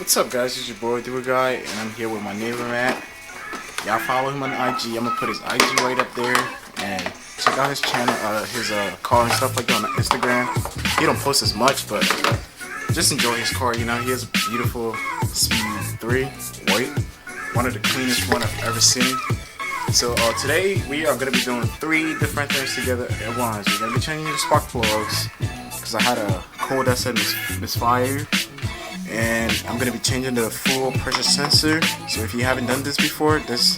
What's up, guys? It's your boy Do Guy, and I'm here with my neighbor Matt. Y'all follow him on IG. I'm gonna put his IG right up there, and check out his channel, his car and stuff like that on Instagram. He don't post as much, but just enjoy his car. You know, he has a beautiful Speed 3 white, one of the cleanest one I've ever seen. So today we are gonna be doing 3 different things together at once. We're gonna be changing the spark plugs because I had a code that said misfire. And I'm going to be changing the full pressure sensor. So if you haven't done this before, this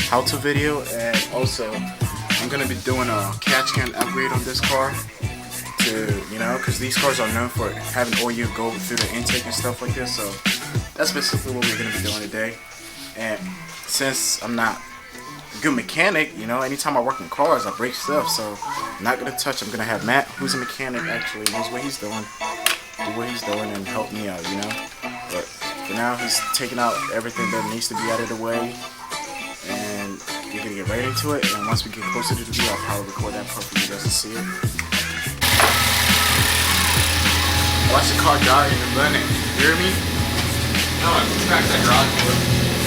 how-to video. And also I'm going to be doing a catch can upgrade on this car to, you know, because these cars are known for having oil go through the intake and stuff like this. So that's basically what we're going to be doing today. And since I'm not a good mechanic, you know, anytime I work in cars I break stuff, so I'm not going to touch. I'm going to have Matt, who's a mechanic, actually knows what he's doing, do what he's doing and help me out, you know. But for now, he's taking out everything that needs to be out of the way, and we're gonna get right into it. And once we get closer to the video, I'll probably record that part for you guys to see it. Watch the car die in the running. You hear me? No, I cracked that garage door.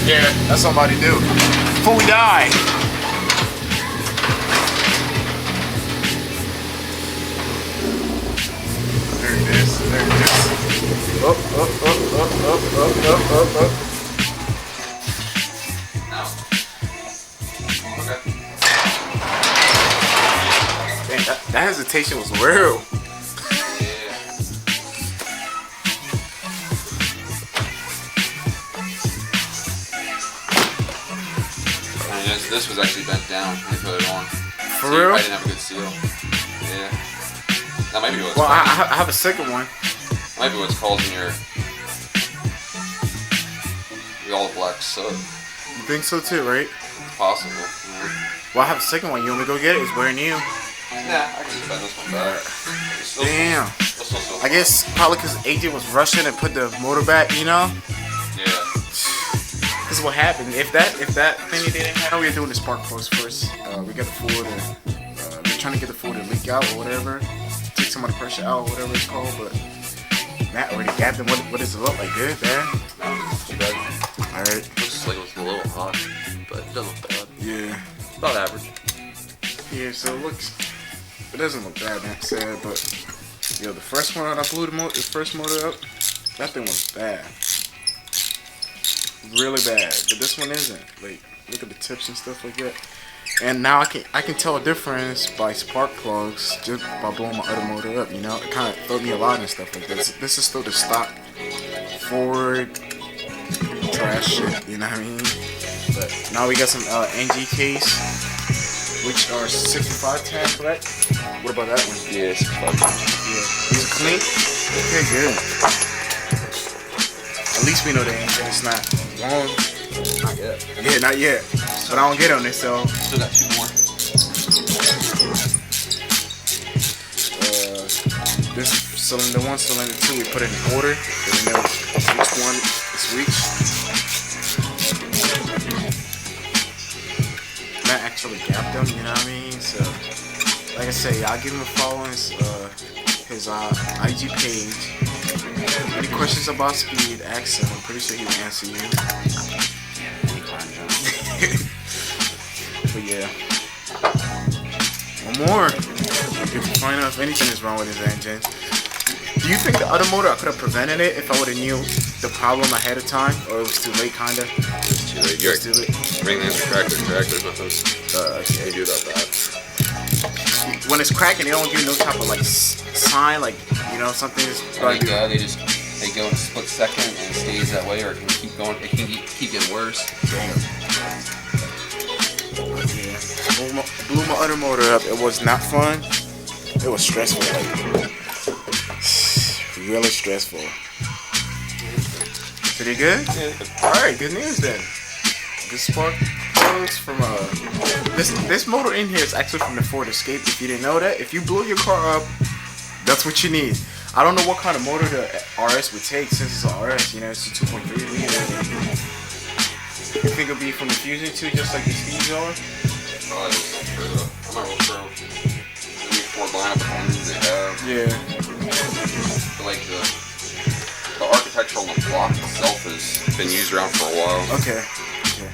Yeah, that's what I'm about to do before we die. There it is. There it is. Up, up, up, up, up, up, up, up, up. No. Okay. Dang, that hesitation was real. Yeah. I mean, this was actually bent down when they put it on. For So real? I didn't have a good seal. Yeah. That might be what's Well, I causing, have a second one. that might be what's causing all the black soot. You think so too, right? It's possible. Yeah. Well, I have a second one. You want me to go get it? It's brand new. Nah, I can just bend this one back. It's still- Damn. it's still so- I guess probably because AJ was rushing and put the motor back, you know? Yeah. This is what happened. If that thing didn't happen, we were doing the spark plugs first. We got the fluid, we're trying to get the fluid to leak out or whatever. Take some of the pressure out or whatever it's called, but Matt already got them. What does it look like? Good, bad? Not too bad. Alright. Looks like it was a little hot, but it doesn't look bad. Yeah. About average. Yeah, so it doesn't look bad, Matt said, but yo, the first one I blew the first motor up, that thing was bad. Really bad. But this one isn't. Like, look at the tips and stuff like that. And now I can tell a difference by spark plugs just by blowing my other motor up, you know? It kinda threw me a lot and stuff like this. This is still the stock Ford trash shit, you know what I mean? But now we got some NGKs, which are 6510, correct? What about that one? Yeah, it's fun. Yeah. These are clean? Okay, good. At least we know the engine is not long. Not yet. Yeah, not yet. But I don't get on this, so Still got 2 more. this cylinder 1, cylinder 2, we put it in order. So we know which one is which. Matt actually gapped them, you know what I mean? So, like I say, I'll give him a follow on his IG page. Any questions about speed, ask him. I'm pretty sure he'll answer you. But yeah. One more. If you find out if anything is wrong with his engine. Do you think the other motor I could have prevented it if I would have knew the problem ahead of time? Or it was too late, kinda? It's too late. You're It's too late. bring in the tractor, nothing you do about that. When it's cracking, they don't give you no type of like sign, like, you know, something is Like, they go in a split second and it stays that way, or it can keep going. It can keep getting worse. Damn. Yeah. Blew my other motor up. It was not fun. It was stressful, like really stressful. Pretty good? Yeah. Alright, good news then. Good spark plugs from this motor in here is actually from the Ford Escape. If you didn't know that, if you blow your car up, that's what you need. I don't know what kind of motor the RS would take since it's an RS, you know, it's a 2.3 liter. You think it'll be from the Fusion too, just like the Speeds are? I'm not real sure. Maybe 4 lineup of engines they have. Yeah. Like the the architectural block itself has been used around for a while. Okay. Okay.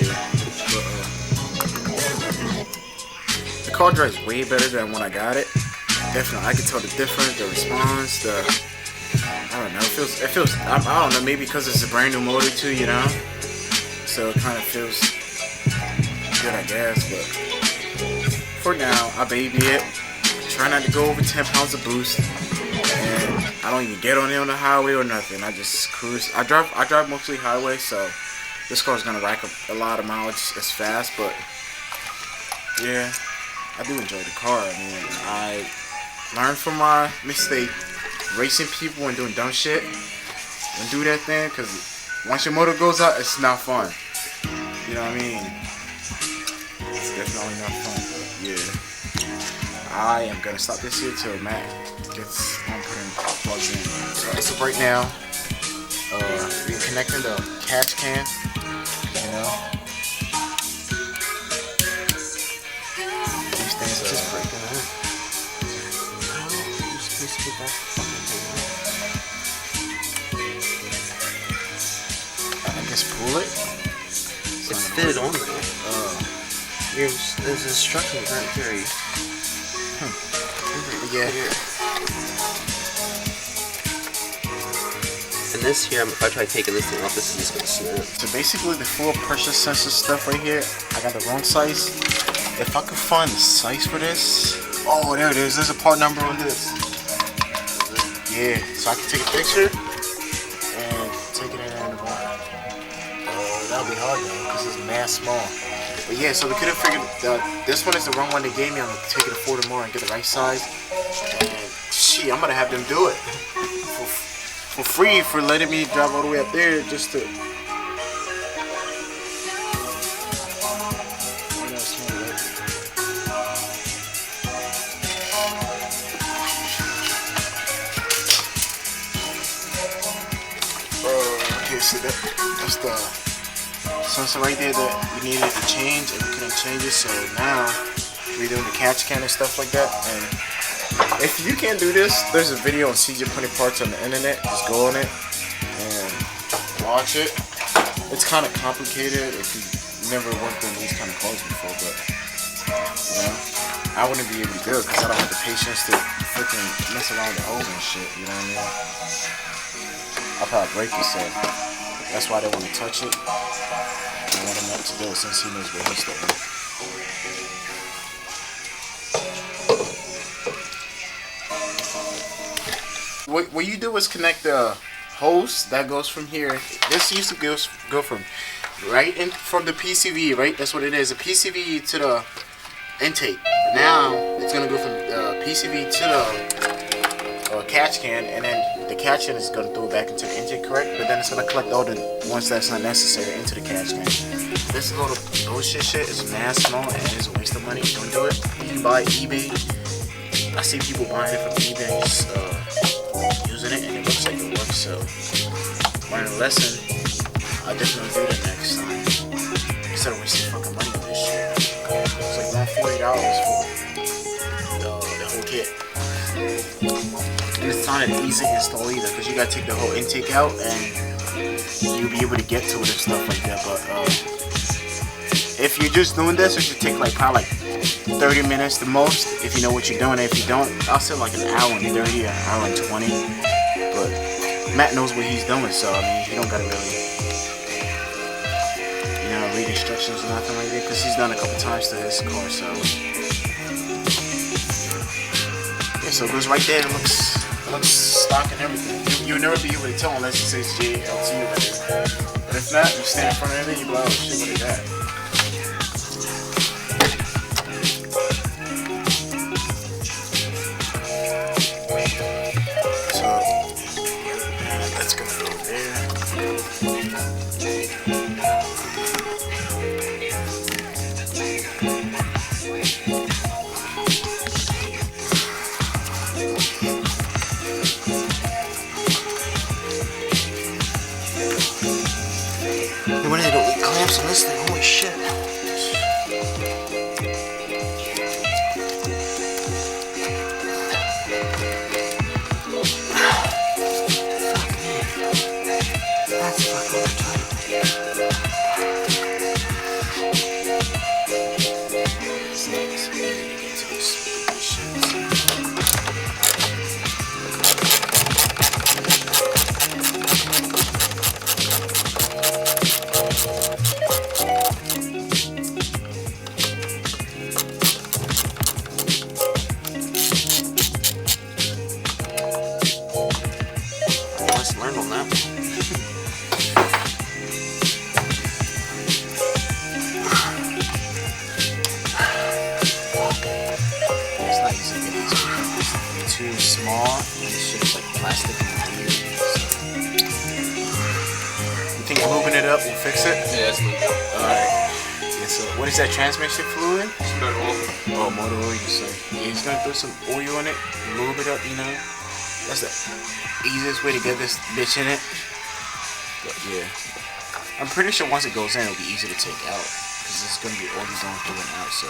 Yeah. But, the car drives way better than when I got it. Definitely, I can tell the difference, the response, I don't know. It feels. I don't know. Maybe because it's a brand new motor too, you know. So it kind of feels good, I guess. But for now, I baby it. Try not to go over 10 pounds of boost, and I don't even get on it on the highway or nothing. I just cruise. I drive mostly highway, so this car's gonna rack up a lot of mileage as fast. But yeah, I do enjoy the car. I mean, I learned from my mistake. Racing people and doing dumb shit. Don't do that thing, because once your motor goes out, it's not fun. You know what I mean? It's definitely not fun, but yeah. I am gonna stop this here till Matt gets on putting plugs in. So right now, we're connecting the catch can, you know. These things are just breaking out. I guess pull it. It's fitted on there. There's instructions right there. Yeah. And this here, if I try taking this thing off, this is just gonna snap. So basically, the full pressure sensor stuff right here, I got the wrong size. If I could find the size for this, oh, there it is. There's a part number on this. Yeah, so I can take a picture and take it in the bar. That'll be hard though, because it's mass small. But yeah, so we could have figured this one is the wrong one they gave me. I'm gonna take it to Ford tomorrow and get the right size. And shit, I'm gonna have them do it for free for letting me drive all the way up there just to. Okay, so that's the sensor right there that we needed to change, and we couldn't change it. So now we're doing the catch can and stuff like that. And if you can't do this, there's a video on CJ Putty Parts on the internet. Just go on it and watch it. It's kind of complicated if you never worked on these kind of cars before, but you know, I wouldn't be able to do it because I don't have the patience to freaking mess around with the hose and shit. You know what I mean? I'll probably break it, so that's why they want to touch it. I want him not to do it since he knows what he's doing. What you do is connect the hose that goes from here. This used to go from right in from the PCV, right? That's what it is. A PCV to the intake. Now it's gonna go from the PCV to the catch can, and then the catch can is gonna throw it back into the intake, correct? But then it's gonna collect all the ones that's not necessary into the catch can. This little bullshit shit is mass small and it's a waste of money. Don't do it. You can buy eBay. I see people buying it from eBay and just using it, and it looks like it works. So, learning a lesson. I'll definitely do that next time. Instead of wasting fucking money on this shit. It's like $140 for the whole kit. And it's not an easy install either, because you gotta take the whole intake out and you'll be able to get to it and stuff like that. But if you're just doing this, it should take probably 30 minutes the most if you know what you're doing. If you don't, I'll say like an hour and 30 or an hour and 20. But Matt knows what he's doing, so I mean, he don't gotta really, read instructions or nothing like that, because he's done a couple times to his car. So yeah, so it goes right there. It looks stock and everything. You'll never be able to tell unless it says JLT right there. But if not, you stand in front of it, you be like, oh shit, what is that? When they don't leak clamps on this thing, holy shit. That's fucking tight. Let's learn on that one. It's not easy to get these. It's too small, and this shit is like plastic and weird. You think lubing it up will fix it? Yeah, it's moved. Alright. Yeah, so what is that transmission fluid? Oh, motor oil. So yeah, he's gonna throw some oil in it, lube it up, you know. That's the easiest way to get this bitch in it. But yeah, I'm pretty sure once it goes in, it'll be easy to take out because it's gonna be oil going through and out. So.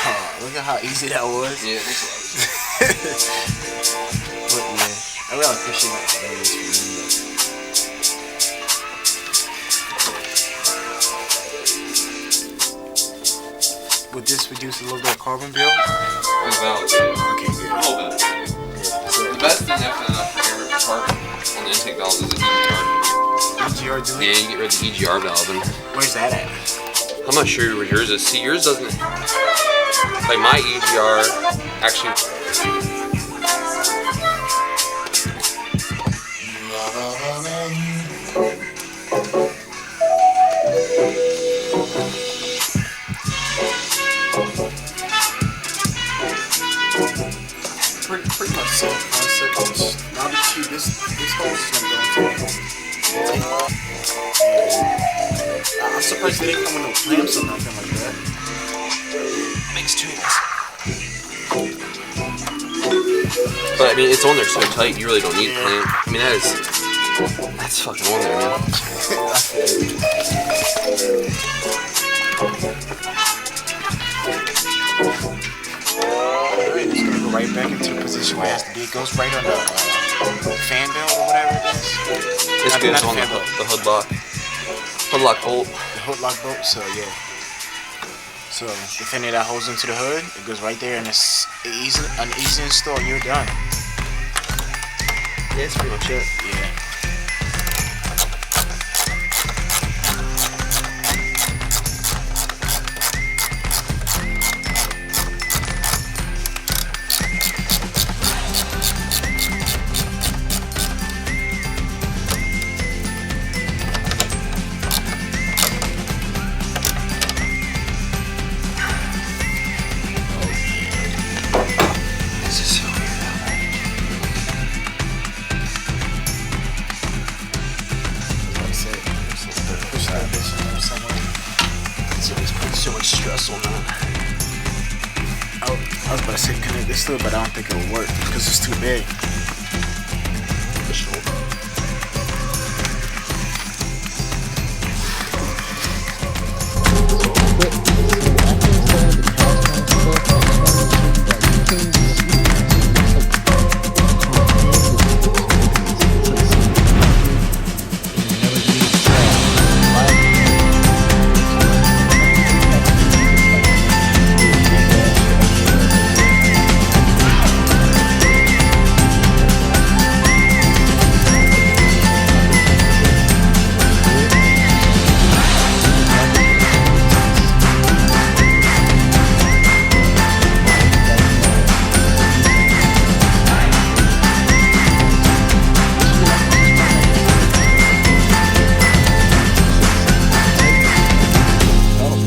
Oh, look at how easy that was. Yeah, it makes a lot of sense. But yeah, I really appreciate that for me. Would this reduce a little bit of carbon bill? Valid, yeah. Okay, good. A little bit. So, The best thing after that for getting rid of carbon on the intake valve is the EGR. EGR do Yeah, it? you get rid of the EGR valve, and Where's that at? I'm not sure where yours is. See, yours doesn't. Like my EGR actually. Pretty much the same concept. Now the key, this hole is gonna go into the tank. I'm surprised they didn't come with no clamps or nothing like that. Makes two. But I mean, it's on there so tight, you really don't need a clamp. I mean, that's fucking on there, man. Alright, it's gonna go right back into the position where it has to be. It goes right on the fan belt or whatever it is. It's good. It's Not on the fan belt, hood lock. Hood lock bolt. the hood lock bolt. So yeah. So if any of that holds into the hood, it goes right there, and it's an easy install. You're done. Yeah, that's pretty much it. Yeah. This is so weird. Like I said, push that bitch in there somewhere. It's always putting so much stress on that. I was about to say connect this to it, but I don't think it'll work because it's too big. For sure.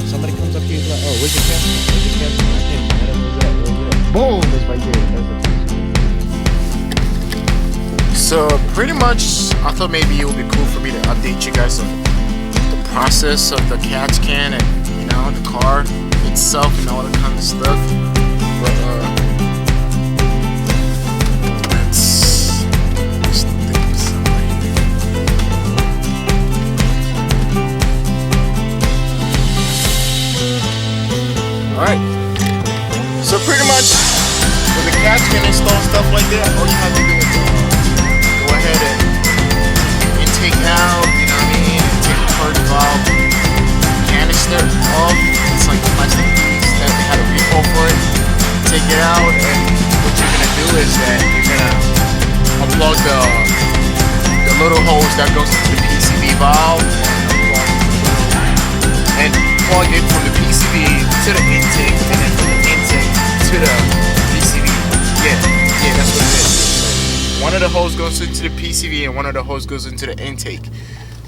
Somebody comes up here, he's like, oh, where's your captain? Where's your captain? I can't, I don't know that. Where's that? Boom! It's right there. That's So pretty much, I thought maybe it would be cool for me to update you guys on the process of the catch can and the car itself and all that kind of stuff. But let's think of something. All right. So pretty much with the catch can install stuff like that, all you have to do is go ahead and intake out, you know what I mean, and take the purge valve canister off. It's like a plastic piece that they had a recall for it. Take it out, and what you're gonna do is that you're gonna unplug the little hose that goes into the PCV valve and plug it from the PCV to the intake, and then from the intake to the PCV. Yeah, that's what it is. One of the hoses goes into the PCV and one of the hoses goes into the intake.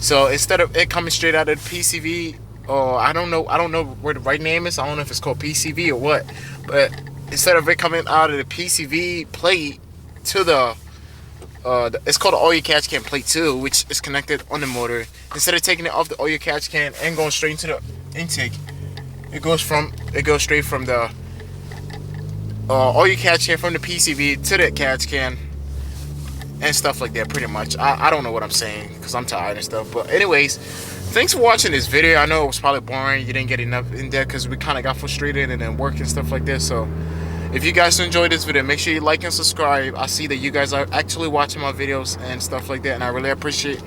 So instead of it coming straight out of the PCV, I don't know where the right name is. I don't know if it's called PCV or what, but instead of it coming out of the PCV plate to the it's called the oil catch can plate 2, which is connected on the motor. Instead of taking it off the oil catch can and going straight into the intake, it goes straight from the oil catch can from the PCV to the catch can and stuff like that. Pretty much. I don't know what I'm saying because I'm tired and stuff. But anyways, thanks for watching this video. I know it was probably boring. You didn't get enough in there because we kind of got frustrated and then work and stuff like that. So if you guys enjoyed this video, make sure you like and subscribe. I see that you guys are actually watching my videos and stuff like that, and I really appreciate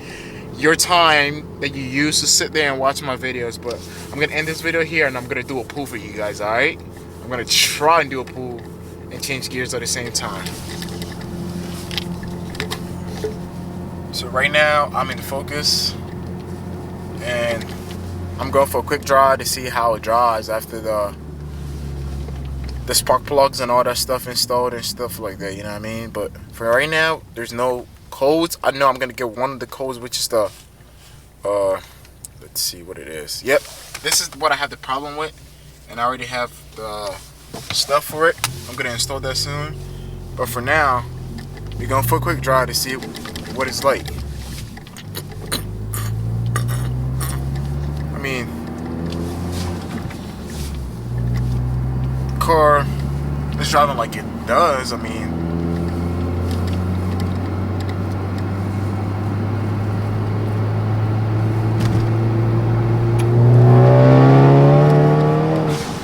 your time that you use to sit there and watch my videos. But I'm gonna end this video here, and I'm gonna do a pool for you guys. All right, I'm gonna try and do a pool and change gears at the same time. So right now I'm in the Focus, and I'm going for a quick drive to see how it drives after the spark plugs and all that stuff installed and stuff like that, you know what I mean? But for right now, there's no codes. I know I'm gonna get one of the codes, which is the let's see what it is. Yep, this is what I have the problem with, and I already have the stuff for it. I'm gonna install that soon, but for now we're going for a quick drive to see what it's like. I mean, car is driving like it does. I mean,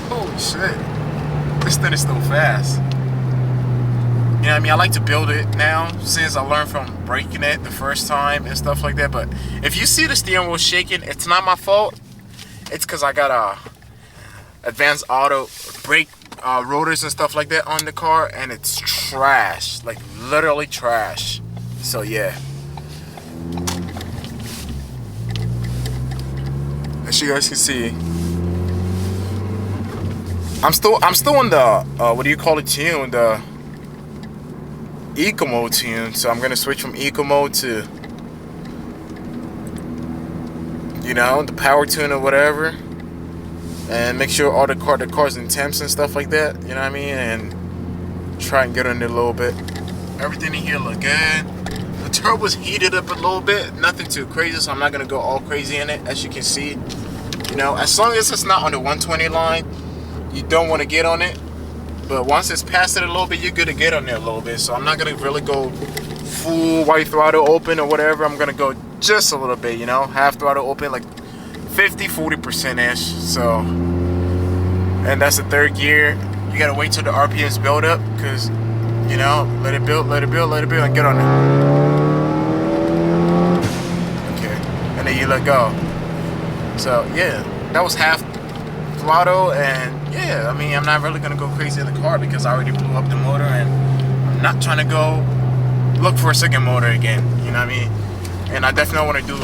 holy shit, this thing is still fast. You know what I mean? I like to build it now since I learned from breaking it the first time and stuff like that. But if you see the steering wheel shaking, it's not my fault. It's because I got a advanced auto brake rotors and stuff like that on the car, and it's trash, like literally trash. So yeah, as you guys can see, I'm still in the what do you call it tune, the Eco Mode tune. So I'm gonna switch from Eco Mode to, you know, the power tune or whatever, and make sure all the car's in temps and stuff like that, you know what I mean, and try and get on it a little bit. Everything in here look good. The turbo's heated up a little bit, nothing too crazy, so I'm not gonna go all crazy in it. As you can see, you know, as long as it's not on the 120 line, you don't want to get on it. But once it's past it a little bit, you're good to get on there a little bit. So I'm not gonna really go full white throttle open or whatever. I'm gonna go just a little bit, you know, half throttle open, like 50-40% ish. So, and that's the third gear. You gotta wait till the RPMs build up, because, you know, let it build, and get on it. Okay, and then you let go. So yeah, that was half throttle, and yeah, I mean, I'm not really gonna go crazy in the car because I already blew up the motor, and I'm not trying to go look for a second motor again, you know what I mean? And I definitely want to do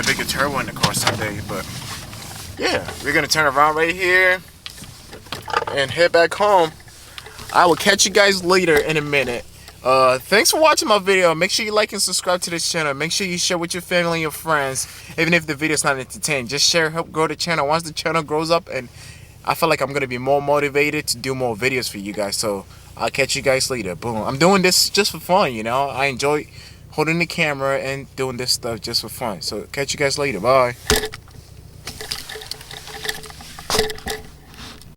a bigger turbo in the car someday. But yeah, we're gonna turn around right here and head back home. I will catch you guys later in a minute. Thanks for watching my video. Make sure you like and subscribe to this channel. Make sure you share with your family and your friends. Even if the video's not entertaining, just share, help grow the channel. Once the channel grows up, and I feel like I'm gonna be more motivated to do more videos for you guys. So I'll catch you guys later. Boom. I'm doing this just for fun, you know. I enjoy holding the camera and doing this stuff just for fun. So catch you guys later. Bye.